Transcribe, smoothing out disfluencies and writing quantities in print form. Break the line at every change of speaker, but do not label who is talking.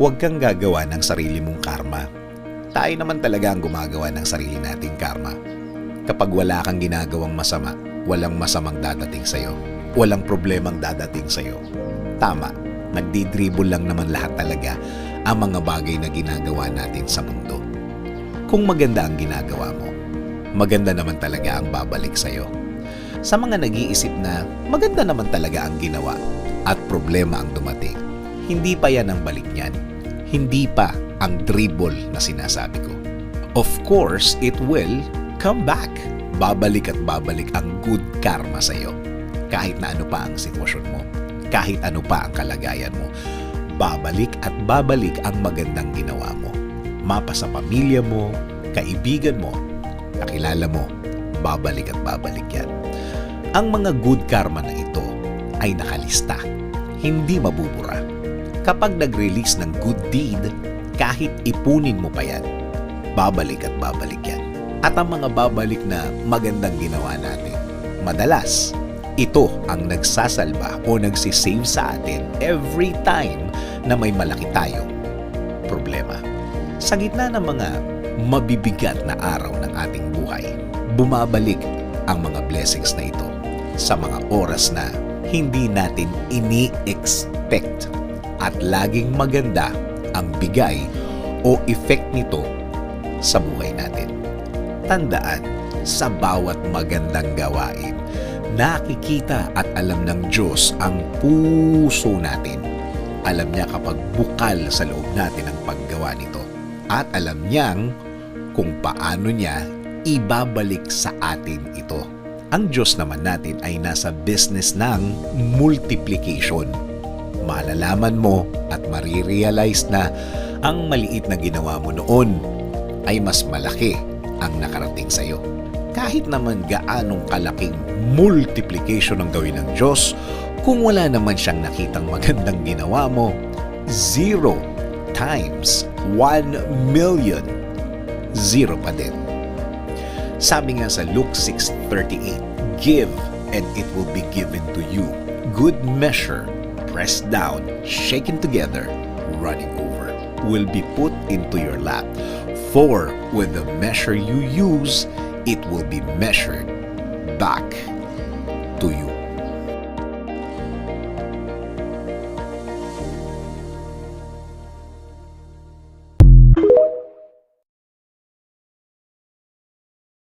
Huwag kang gagawa ng sarili mong karma. Tayo naman talaga ang gumagawa ng sarili nating karma. Kapag wala kang ginagawang masama, walang masamang dadating sa'yo. Walang problemang dadating sa'yo. Tama, nagdidribble lang naman lahat talaga ang mga bagay na ginagawa natin sa mundo. Kung maganda ang ginagawa mo, maganda naman talaga ang babalik sa'yo. Sa mga nag-iisip na maganda naman talaga ang ginawa at problema ang dumating, hindi pa yan ang balik niyan. Hindi pa ang dribble na sinasabi ko. Of course, it will come back. Babalik at babalik ang good karma sa'yo. Kahit na ano pa ang sitwasyon mo, kahit ano pa ang kalagayan mo, babalik at babalik ang magandang ginawa mo. Mapa sa pamilya mo, kaibigan mo, kakilala mo, babalik at babalik yan. Ang mga good karma na ito ay nakalista, hindi mabubura. Kapag nag-release ng good deed, kahit ipunin mo pa yan, babalik at babalik yan. At ang mga babalik na magandang ginawa natin, madalas, ito ang nagsasalba o nagsisave sa atin every time na may malaki tayong problema. Sa gitna ng mga mabibigat na araw ng ating buhay, bumabalik ang mga blessings na ito sa mga oras na hindi natin ini-expect at laging maganda ang bigay o effect nito sa buhay natin. Tandaan, sa bawat magandang gawain, nakikita at alam ng Diyos ang puso natin. Alam niya kapag bukal sa loob natin ang paggawa nito. At alam niyang kung paano niya ibabalik sa atin ito. Ang Diyos naman natin ay nasa business ng multiplication. Malalaman mo at marirealize na ang maliit na ginawa mo noon ay mas malaki ang nakarating sa iyo. Kahit naman gaanong kalaking multiplication ang gawin ng Diyos, kung wala naman siyang nakitang magandang ginawa mo, 0 times 1 million, 0 pa din. Sabi nga sa Luke 6:38, give and it will be given to you. Good measure, pressed down, shaken together, running over, will be put into your lap. For with the measure you use, it will be measured back